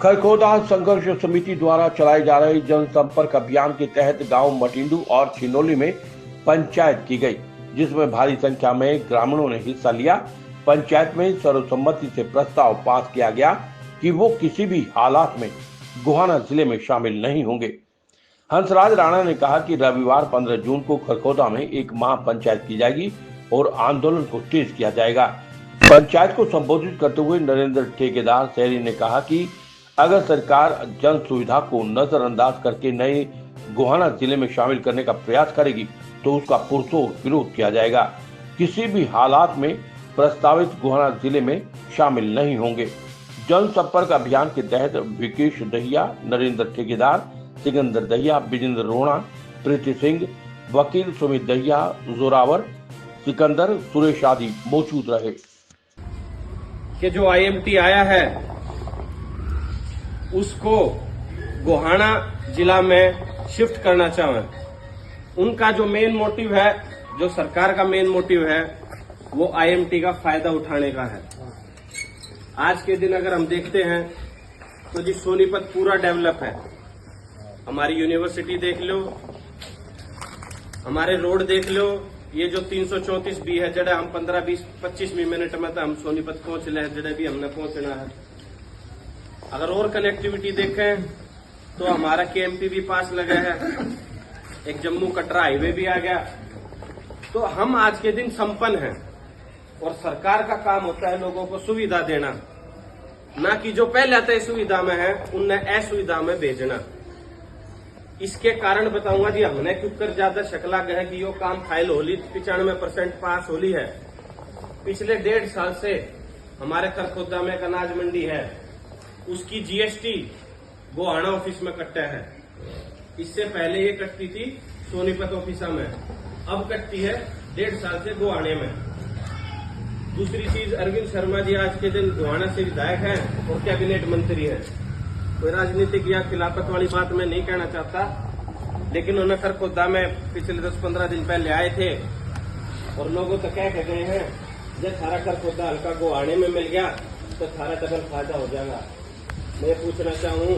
खरखोदा संघर्ष समिति द्वारा चलाए जा रहे जनसंपर्क अभियान के तहत गांव मटिंडू और छिनोली में पंचायत की गई, जिसमें भारी संख्या में ग्रामीणों ने हिस्सा लिया। पंचायत में सर्वसम्मति से प्रस्ताव पास किया गया कि वो किसी भी हालात में गोहाना जिले में शामिल नहीं होंगे। हंसराज राणा ने कहा कि रविवार 15 जून को खरखोदा में एक महापंचायत की जाएगी और आंदोलन को तेज किया जाएगा। पंचायत को संबोधित करते हुए नरेंद्र ठेकेदार शहरी ने कहा कि अगर सरकार जन सुविधा को नजरअंदाज करके नए गोहाना जिले में शामिल करने का प्रयास करेगी तो उसका पुरजोर विरोध किया जाएगा। किसी भी हालात में प्रस्तावित गोहाना जिले में शामिल नहीं होंगे। जनसंपर्क अभियान के तहत विकेश दहिया, नरेंद्र ठेकेदार, सिकंदर दहिया, विजेंद्र रोहना, प्रीति सिंह, वकील सुमित दहिया, जोरावर, सिकंदर, सुरेश आदि मौजूद रहे। कि जो आईएमटी आया है उसको गोहाना जिला में शिफ्ट करना चाहें। उनका जो मेन मोटिव है, जो सरकार का मेन मोटिव है, वो आईएमटी का फायदा उठाने का है। आज के दिन अगर हम देखते हैं तो जी सोनीपत पूरा डेवलप है। हमारी यूनिवर्सिटी देख लो, हमारे रोड देख लो, ये जो 334 बी है जड़े हम 15-20-25 मिनट में तो हम सोनीपत पहुंच ले, जड़े भी हमने पहुंचना है। अगर और कनेक्टिविटी देखें तो हमारा केएमपी भी पास लगा है, एक जम्मू कटरा हाईवे भी आ गया। तो हम आज के दिन संपन्न हैं और सरकार का काम होता है लोगों को सुविधा देना, ना कि जो पहले तय सुविधा में है उन्हें असुविधा में भेजना। इसके कारण बताऊंगा जी, हमने क्यों ज्यादा शकला गए कि यो काम फाइल होली 95% पास होली है। पिछले 1.5 साल से हमारे खरखोदा में एक अनाज मंडी है, उसकी जीएसटी गोहाना ऑफिस में कटता है। इससे पहले ये कटती थी सोनीपत ऑफिस में, अब कटती है 1.5 साल से गोहाने में। दूसरी चीज, अरविंद शर्मा जी आज के दिन गोहाना से विधायक हैं और कैबिनेट मंत्री हैं। कोई राजनीतिक या खिलाफत वाली बात मैं नहीं कहना चाहता, लेकिन उन्हें खरखोदा में पिछले 10-15 दिन पहले आए थे और लोगों तो कह के गए हैं जब सारा खरखोदा हल्का गोहाने में मिल गया तो सारा डबल फायदा हो जाएगा। मैं पूछना चाहूँ,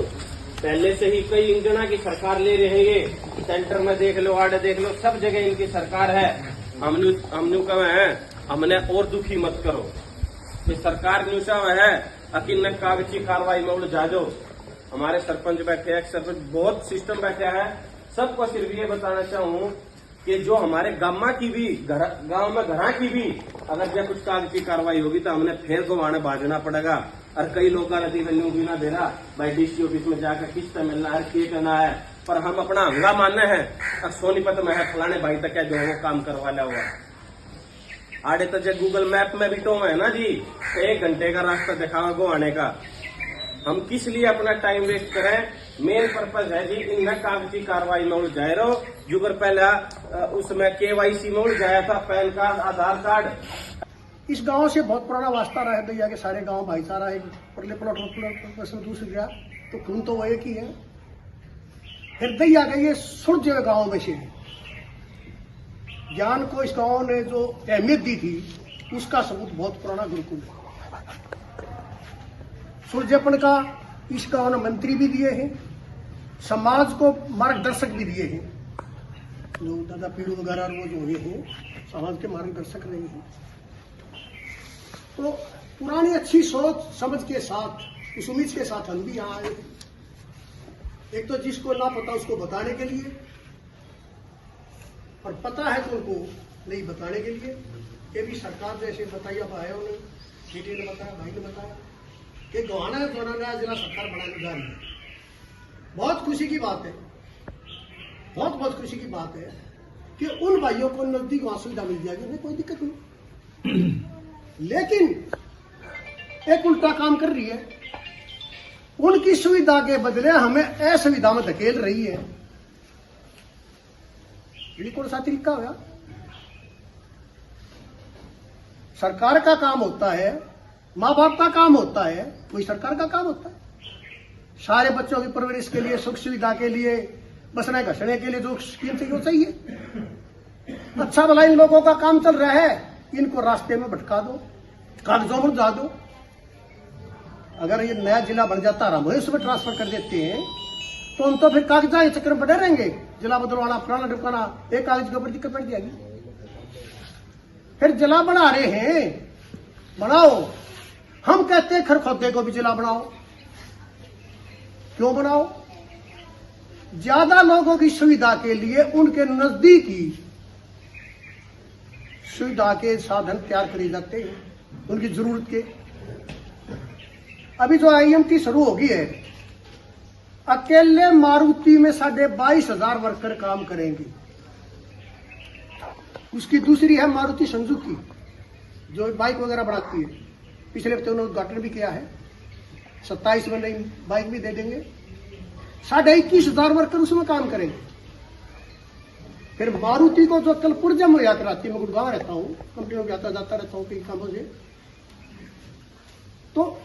पहले से ही कई इंजना की सरकार ले रहे हैं, सेंटर में देख लो, आड़े देख लो, सब जगह इनकी सरकार है। हमने कहा है हमने और दुखी मत करो कि सरकार न्यूसा है अकिन न कागजी कार्रवाई में उलझा दो। हमारे सरपंच बैठे हैं, सरपंच बहुत सिस्टम बैठा है। सबको सिर्फ ये बताना चाहूँ कि जो हमारे गांव की भी घरा की भी अगर जब कुछ कागजी कार्रवाई होगी तो हमने फिर गोहाना भाजना पड़ेगा। और कई लोग न्यू भी ना दे रहा भाई डीसी ऑफिस में जाकर किस्त मिलना है, के करना है, पर हम अपना हंगा मानना है। और सोनीपत में है फलाने भाई तक है जो वो काम करवा लिया हुआ। आड़े तो जब गूगल मैप में भी तो है ना जी, 1 घंटे का रास्ता दिखावा गोहाने का। हम किस लिए अपना टाइम वेस्ट करें? मेन पर्पज है जी इनमें कागजी कार्रवाई में उलझाए रहो। जुगर पहला उसमें केवाईसी में उलझाया था, पैन कार्ड, आधार कार्ड। इस गांव से बहुत पुराना वास्ता रहा है दैया के सारे गांव भाईचारा है। परले प्लॉट दूसरी गया तो खून तो वो एक ही है। फिर दैया का ये सुलझ गांव में से ज्ञान को इस गांव ने जो अहमियत दी थी उसका सबूत बहुत पुराना गुरुकुल है। सुलझेपन का इस गांव ने मंत्री भी दिए हैं, समाज को मार्गदर्शक भी दिए हैं। जो दादा पीड़ू वगैरह वो जो हुए हैं समाज के मार्गदर्शक रहे हैं। तो पुरानी अच्छी सोच समझ के साथ, उस उम्मीद के साथ हम भी यहाँ आए। एक तो जिसको ना पता उसको बताने के लिए, और पता है तो उनको नहीं बताने के लिए। ये भी सरकार जैसे बताया भाइयों ने, सीटी ने बताया, भाई ने बताया कि गोहाना नया जिला सरकार बनाने जा रही है। बहुत खुशी की बात है, बहुत खुशी की बात है कि उन भाइयों को नजदीक वहां सुविधा मिल जाएगी, उन्हें कोई दिक्कत नहीं। लेकिन एक उल्टा काम कर रही है, उनकी सुविधा के बदले हमें असुविधा में धकेल रही है। ये कौन सा तरीका हुआ? सरकार का काम होता है, माँ बाप का काम होता है, कोई सरकार का काम होता है। सारे बच्चों की परवरिश के लिए, सुख सुविधा के लिए, बसने घसने के लिए जो स्कीम थी वो चाहिए। अच्छा भला इन लोगों का काम चल रहा है, इनको रास्ते में भटका दो, कागजों में जा दो। अगर ये नया जिला बन जाता है वही उसमें ट्रांसफर कर देते हैं तो हम तो फिर कागजा चक्कर में पड़े रहेंगे, जिला बदलवाना फलाना ढुकाना, एक कागज के ऊपर दिक्कत पड़ जाएगी। फिर जिला बना रहे हैं, बनाओ। हम कहते हैं खरखोदे को भी जिला बनाओ, क्यों बनाओ? ज्यादा लोगों की सुविधा के लिए उनके नजदीकी सुविधा के साधन तैयार करे जाते हैं उनकी जरूरत के। अभी जो IMT शुरू होगी है, अकेले मारुति में 22,500 वर्कर काम करेंगे। उसकी दूसरी है मारुति सुजुकी जो बाइक वगैरह बनाती है, पिछले हफ्ते उन्होंने उद्घाटन भी किया है, 27 में नई बाइक भी दे देंगे। 21,500 वर्कर उसमें काम करेंगे। फिर मारुति को जो कल पुर्जा मुहैया कराती है, मैं गुड़गांव रहता हूँ, कंपनियों में आता जाता रहता हूँ कई कामों से, तो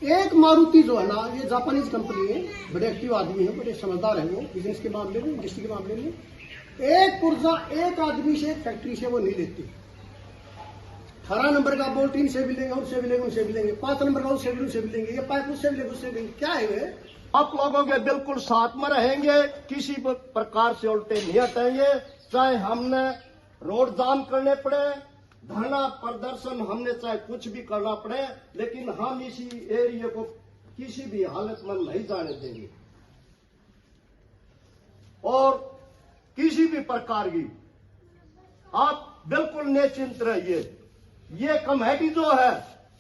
एक मारुति जो है ना, ये जापानीज कंपनी है, बड़े एक्टिव आदमी है, बड़े समझदार है वो बिजनेस के मामले में, इंडस्ट्री के मामले में। एक पुर्जा एक आदमी से, फैक्ट्री से वो नहीं लेती। 18 नंबर का बोल्ट इनसे भी लेंगे, उनसे भी लेंगे, उनसे भी लेंगे, 5 नंबर का उससे भी लेंगे, ये पाइप उससे भी लेंगे, उससे भी लेंगे। क्या है वे? आप लोगों के बिल्कुल साथ में रहेंगे, किसी प्रकार से उल्टे नहीं हटेंगे। चाहे हमने रोड जाम करने पड़े, धरना प्रदर्शन हमने चाहे कुछ भी करना पड़े, लेकिन हम इसी एरिया को किसी भी हालत में नहीं जाने देंगे। और किसी भी प्रकार की आप बिल्कुल निश्चिंत रहिए। ये कमेटी जो है,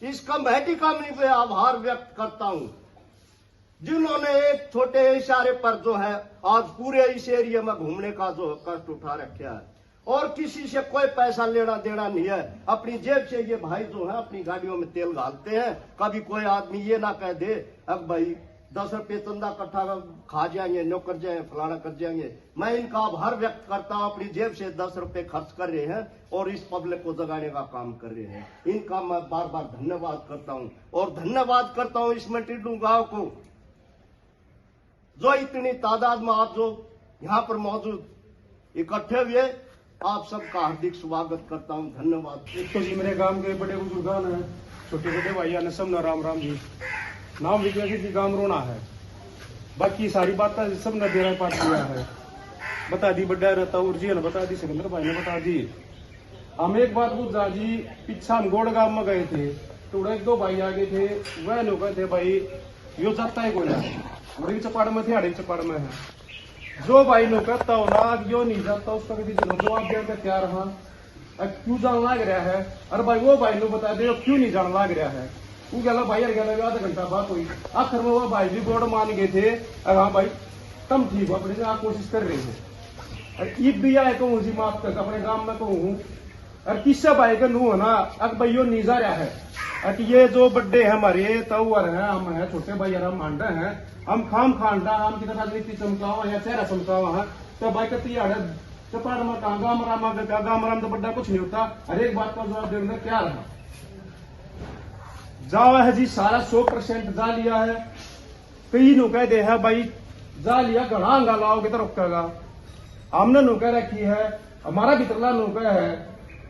इस कमेटी का मैं आभार व्यक्त करता हूं, जिन्होंने एक छोटे इशारे पर जो है आज पूरे इस एरिया में घूमने का जो कष्ट उठा रखा है, और किसी से कोई पैसा लेना देना नहीं है। अपनी जेब से ये भाई जो है अपनी गाड़ियों में तेल डालते हैं। कभी कोई आदमी ये ना कह दे अब भाई 10 रुपये चंदा इकट्ठा खा जाएंगे, नौकर जाएंगे, फलाना कर जाएंगे। मैं इनका आभार व्यक्त करता हूं, अपनी जेब से 10 रुपये खर्च कर रहे हैं और इस पब्लिक को जगाने का काम कर रहे हैं। इनका मैं बार बार धन्यवाद करता हूं। और धन्यवाद करता हूं इस मटिंडू गांव को, जो इतनी तादाद में आप जो यहाँ पर मौजूद इकट्ठे हुए, आप सबका हार्दिक स्वागत करता हूँ। धन्यवाद। एक तो जी मेरे गांव के बड़े बुजुर्गान हैं, छोटे छोटे भाइया ने सब राम राम जी। नाम विजय जी गांव रोना है, बाकी सारी बातें सब ने देरा पाठ किया है, बता दी बड्डा रहता उर्जी ने बता दी, सिकंदर भाई ने बता दी। हम एक बात पूछा जी, पीछा हम गोड़ गांव में गए थे तो 1-2 भाई आगे थे, वह लोग कहते भाई यो जाता है कोई हमारी चपाड़ में थे, हड़े चपाड़ में है। जो भाई ने कहता हो ना यो नहीं जाता, उसका भी जवाब देने क्या रहा, क्यों जान लग रहा है? अरे भाई वो भाई ने बता दे क्यों नहीं जान लग रहा है। वो गला भाई आधा घंटा बात हुई, आखिर में वो भाई भी गोड़ मान गए थे। अरे हाँ भाई कम ठीक अपने से आप कोशिश कर रहे हैं। ईद भी आए कहूँ जी माफ कर अपने गांव में कहूँ, और किस्सा भाई का नू है ना, अब भाई यो नहीं जा रहा है। ये जो बड्डे है हमारे तवर है, हम है छोटे भाई हम मान रहे हैं, हम खाम खांडा हम कितना नीति चमकावा या चेहरा चमकावा है, तो भाई कहती है चपाड़ में कहा गाम राम तो बड्डा कुछ नहीं होता। हर एक बात का जवाब देने क्या रहा जावा है जी, सारा 100% जा लिया है। कई नु कह दे है भाई जा लिया घड़ा लाओगे तो रुकेगा। हमने नु कह रखी है, हमारा भीतरला नु कह है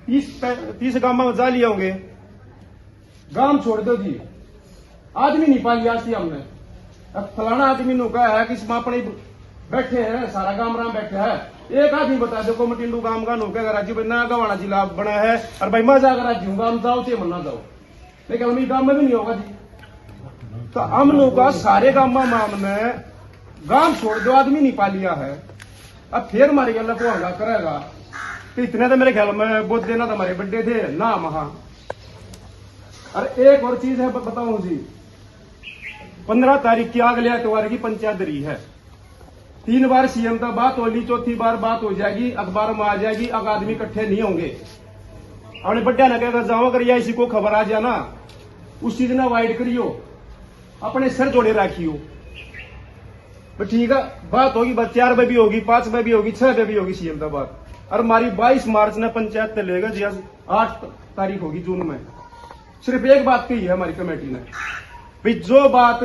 30 गांव में जा लिया होंगे, गांव छोड़ दो जी। आदमी नहीं पा लिया हमने, अब फलाना आदमी नु कहा है कि इसमें अपने बैठे हैं, सारा गांव राम बैठे है। एक आदमी बता दो को मटिंडू गांव का नु कह राजी भाई ना गवाना जिला बना है, और भाई मैं जाकर राजी हूँ गांव जाओ चाहे मना जाओ, लेकिन हम गांव में भी नहीं होगा जी। तो हम लोग का सारे गांव में गांव छोड़ दो आदमी नहीं पा लिया है, अब फिर हमारी गल को हल्ला करेगा। तो इतने तो मेरे ख्याल में बोध देना तो हमारे बड्डे थे ना वहां। अरे एक और चीज है बताऊं जी, 15 तारीख की अगले एतवार की पंचायत रही है, 3 बार सीएम तक बात होली, चौथी बार बात हो जाएगी, अखबार में आ जाएगी, अब आदमी इकट्ठे नहीं होंगे। अपने बड्डा ने कहकर जाओ अगर या इसी को खबर आ जाना उस चीज ना अवॉइड करियो, अपने सर जोड़े रखियो। ठीक है बात होगी, 4 बजे भी होगी, 5 बजे भी होगी, 6 बजे भी होगी सीएम तक बात। और हमारी 22 मार्च ने पंचायत से लेगा जी, 8 तारीख होगी जून में। सिर्फ एक बात कही है हमारी कमेटी ने, भाई जो बात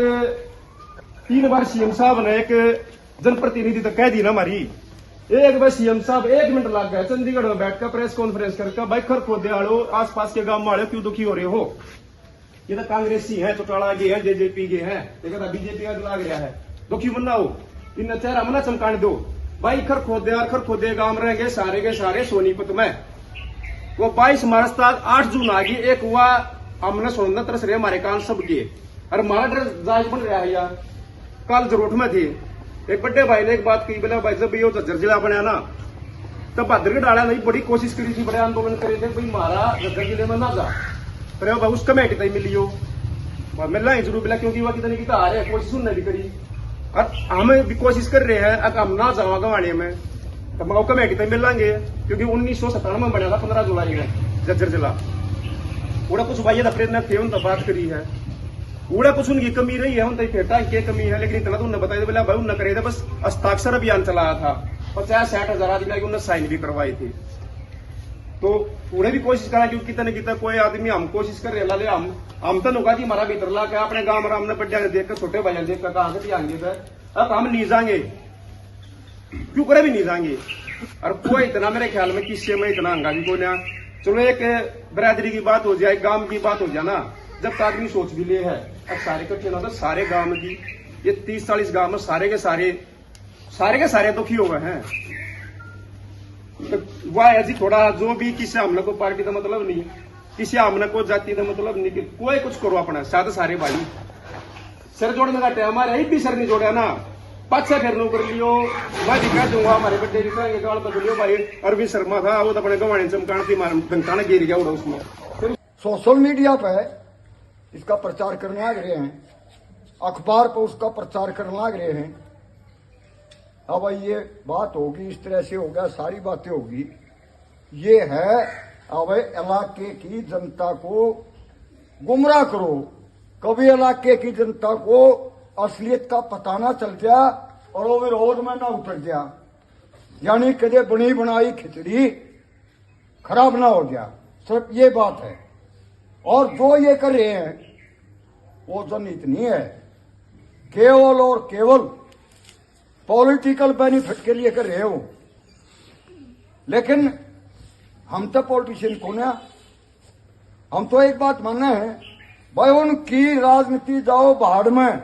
3 बार सीएम साहब ने एक जनप्रतिनिधि तक कह दी ना हमारी, एक बार सीएम साहब 1 मिनट लग गए चंडीगढ़ में बैठकर प्रेस कॉन्फ्रेंस करके, भाई खरखोदे वालों आसपास के गांव वाले क्यों दुखी हो रहे हो, ये तो कांग्रेसी है, चौटाला के है, जेजेपी के है, ये कहता बीजेपी का लाग रहा है। दुखी बंदा हो, इन चेहरा मना चमकाने दो भाई। खर खोदे गांव रहेंगे सारे के सारे सोनीपत में। वो 22 मार्च तक 8 जून आ गई, एक हुआ हमने सोना तरस रहे हमारे कान सब के, और हमारा ड्रेस जायज बन रहा है यार। कल जरूरत में थे, एक बड़े भाई ने एक बात कही, बोला भाई जब ये झज्जर जिला बना ना तब भादर के डाला नहीं, बड़ी कोशिश करी थी, बड़े आंदोलन करे थे भाई हमारा झज्जर जिले में ना जा, पर भाई उस कमेटी तक मिली हो मिलना ही जरूर मिला, क्योंकि वह कितनी की आ रहे कोशिश उन्होंने भी करी और हम भी कोशिश कर रहे हैं। अगर हम ना जावा गवाने में तो मगर कमेटी तक मिलेंगे, क्योंकि 1997 में बना था 15 जुलाई में झज्जर जिला। उड़ा कुछ भाई प्रयत्न थे, उन बात करी है, उड़ा कुछ उनकी कमी रही है, उन फेटा की कमी है, लेकिन इतना तो उन्हें बताया बोला भाई उन्हें करे थे, बस हस्ताक्षर अभियान चलाया था, 50-60 आदमी उन्हें साइन भी करवाई थी। तो उन्हें भी कोशिश करा, क्योंकि कितने कितना कोई आदमी हम कोशिश कर रहे लाले हम तो नुका जी हमारा भीतर ला के अपने गांव में हमने बड्डे देख कर छोटे भाई देख कर कहा से आएंगे सर, अब हम नहीं जाएंगे, क्यों करे भी नहीं जाएंगे। और कोई इतना मेरे ख्याल में किस्से में इतना हंगा भी कोई ना, चलो एक बरादरी की बात हो जाए, गांव की बात हो जाए ना, जब तक आदमी सोच भी ले है, अब सारे इकट्ठे ना, तो सारे गांव में की ये 30-40 गांव में सारे के सारे दुखी हो गए हैं। तो वह ऐसी थोड़ा जो भी किसी हमने को पार्टी का मतलब नहीं, किसी हमने को जाति का मतलब नहीं, कि कोई कुछ करो अपना साथ सारे भाई सर जोड़ने का टाइम हमारे ही भी सर नहीं जोड़ा ना, 5 फिर नो कर लियो, मैं दिखा दूंगा हमारे बड्डे दिखाएंगे गाल पकड़ लियो भाई। अरविंद शर्मा था वो तो अपने गवाने चमकान थी धमकाने गिर गया उड़ा उसमें। सोशल मीडिया पे इसका प्रचार करने लग रहे हैं, अखबार पर उसका प्रचार करने लग रहे हैं। अब ये बात होगी, इस तरह से होगा, सारी बातें होगी। ये है अब इलाके की जनता को गुमराह करो, कभी इलाके की जनता को असलियत का पता ना चल गया और वो विरोध में ना उतर गया, यानी कदे बनी बनाई खिचड़ी खराब ना हो गया, सिर्फ ये बात है। और जो ये कर रहे हैं वो जनहित नहीं है, केवल और केवल पॉलिटिकल बेनिफिट के लिए कर रहे हो। लेकिन हम तो पॉलिटिशियन कौन है, हम तो एक बात मानना है भाई, उनकी राजनीति जाओ भाड़ में,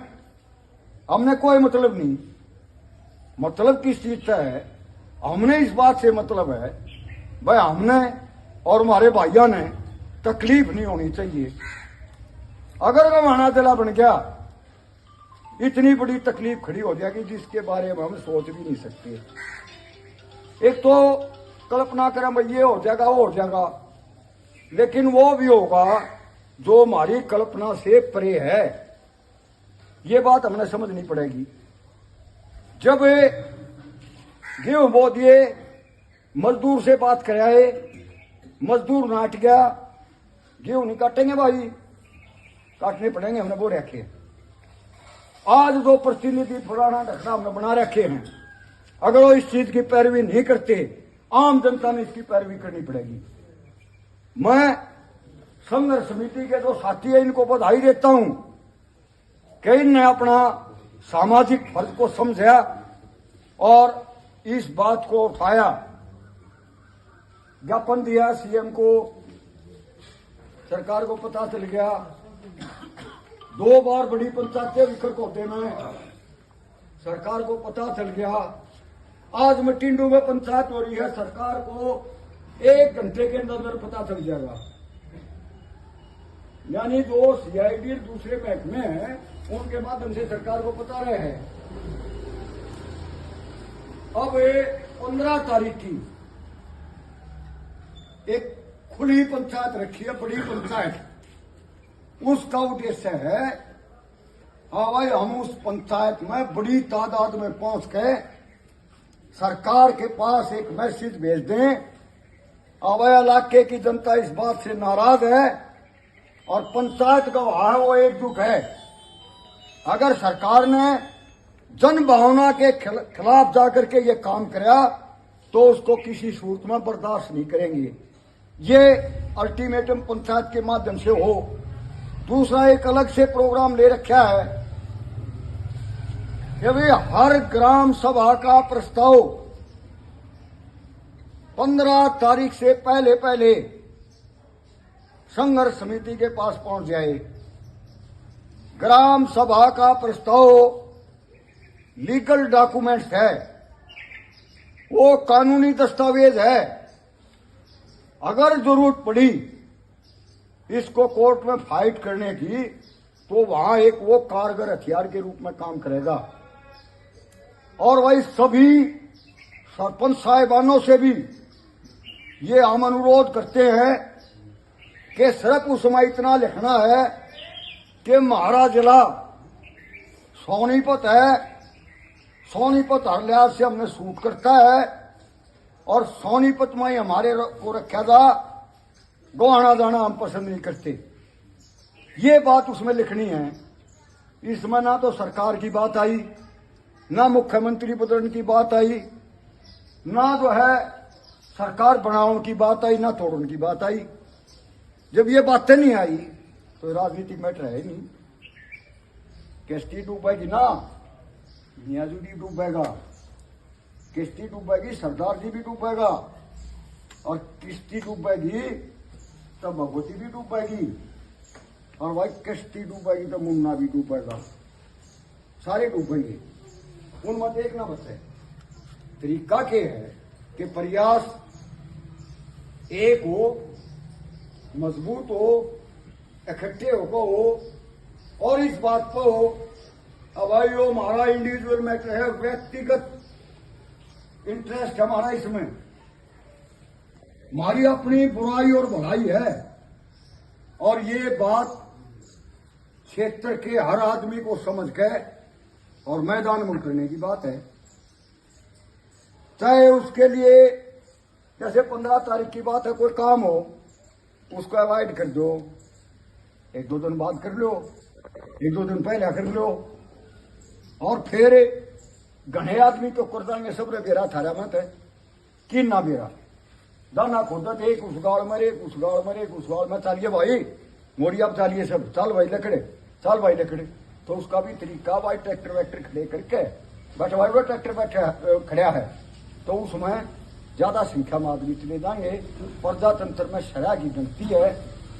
हमने कोई मतलब नहीं। मतलब किस चीज का है, हमने इस बात से मतलब है भाई हमने और हमारे भाइयों ने तकलीफ नहीं होनी चाहिए। अगर गवाना जिला बन गया, इतनी बड़ी तकलीफ खड़ी हो जाएगी जिसके बारे में हम सोच भी नहीं सकते। एक तो कल्पना करें भाई ये हो जाएगा वो हो जाएगा, लेकिन वो भी होगा जो हमारी कल्पना से परे है। ये बात हमने समझनी पड़ेगी। जब गेहूं बो दिए, मजदूर से बात कराए, मजदूर नाट गया, गेहूं नहीं काटेंगे भाई, काटने पड़ेंगे, हमने वो रखे। आज जो प्रतिनिधि पुराना ढकना हमने बना रखे हैं, अगर वो इस चीज की पैरवी नहीं करते, आम जनता ने इसकी पैरवी करनी पड़ेगी। मैं संघर्ष समिति के जो साथी है इनको बधाई देता हूं कि इनने अपना सामाजिक फर्ज को समझा और इस बात को उठाया, ज्ञापन दिया सीएम को, सरकार को पता चल गया। 2 बार बड़ी पंचायतें विखर कोटे में, सरकार को पता चल गया। आज मटिंडू में पंचायत हो रही है, सरकार को 1 घंटे के अंदर पता चल जाएगा। यानी जो सीआईडी दूसरे महकमे हैं उनके माध्यम से सरकार को पता रहे हैं। अब 15 तारीख की एक खुली पंचायत रखी है, बड़ी पंचायत, उसका उद्देश्य है हाँ भाई हम उस पंचायत में बड़ी तादाद में पहुंच के सरकार के पास एक मैसेज भेज दें, अब इलाके की जनता इस बात से नाराज है और पंचायत का वहां वो एकजुट है। अगर सरकार ने जन भावना के खिलाफ जाकर के ये काम कराया तो उसको किसी सूरत में बर्दाश्त नहीं करेंगे। ये अल्टीमेटम पंचायत के माध्यम से हो। दूसरा एक अलग से प्रोग्राम ले रखा है कि भाई हर ग्राम सभा का प्रस्ताव 15 तारीख से पहले संघर्ष समिति के पास पहुंच जाए। ग्राम सभा का प्रस्ताव लीगल डॉक्यूमेंट्स है, वो कानूनी दस्तावेज है। अगर जरूरत पड़ी इसको कोर्ट में फाइट करने की तो वहां एक वो कारगर हथियार के रूप में काम करेगा। और वही सभी सरपंच साहिबानों से भी ये हम अनुरोध करते हैं कि सिर्फ उसमें इतना लिखना है कि हमारा जिला सोनीपत है, सोनीपत हर लिहाज से हमने सूट करता है और सोनीपत में ही हमारे को रखा था, गोहाना जाना हम पसंद नहीं करते। ये बात उसमें लिखनी है। इसमें ना तो सरकार की बात आई, ना मुख्यमंत्री बदलने की बात आई, ना जो है सरकार बनाने की बात आई, ना तोड़ने की बात आई। जब ये बातें नहीं आई तो राजनीतिक मैटर है ही नहीं। किश्ती डूबेगी ना, नियाजू भी डूबेगा, किश्ती डूबेगी सरदार जी भी डूबेगा, और किश्ती डूबेगी तो भगवती भी डूबेगी, और भाई किश्ती डूबेगी तो मुन्ना भी डूबेगा, सारे डूबेंगे। उनमें देखना बचे तरीका के है कि प्रयास एक हो, मजबूत हो, इकट्ठे होकर हो, और इस बात पर हो अब भाई वो हमारा इंडिविजुअल मैटर है, व्यक्तिगत इंटरेस्ट हमारा इसमें, हमारी अपनी बुराई और भलाई है। और ये बात क्षेत्र के हर आदमी को समझ के और मैदान में उतरने की बात है। चाहे उसके लिए जैसे 15 तारीख की बात है, कोई काम हो उसको अवॉइड कर दो, 1-2 दिन बाद कर लो, 1-2 दिन पहले कर लो, और फिर घने आदमी तो कर देंगे सब रे बेरा थारा मत है कि ना बेरा दाना खोदत एक उस गाड़ मरे, एक उस गाड़ मरे, एक उस गाड़ में चलिए भाई मोड़ी अब चलिए सब, चल भाई लकड़े, चल भाई लकड़े। तो उसका भी तरीका भाई ट्रैक्टर वैक्टर खड़े करके बैठे भाई वो ट्रैक्टर बैठे खड़ा है तो उसमें ज्यादा संख्या में आदमी चले जाएंगे। प्रजातंत्र में शरह की गिनती है,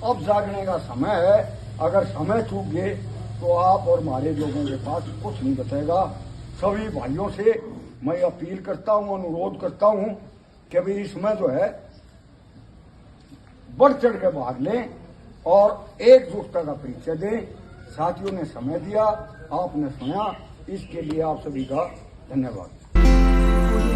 अब जागने का समय है। अगर समय चूक गए तो आप और हमारे लोगों के पास कुछ नहीं बचेगा। सभी भाइयों से मैं अपील करता हूं, अनुरोध करता हूं कि भाई इसमें जो है बढ़ चढ़ के भाग लें और एकजुटता का परिचय दें। साथियों ने समय दिया, आपने सुना, इसके लिए आप सभी का धन्यवाद।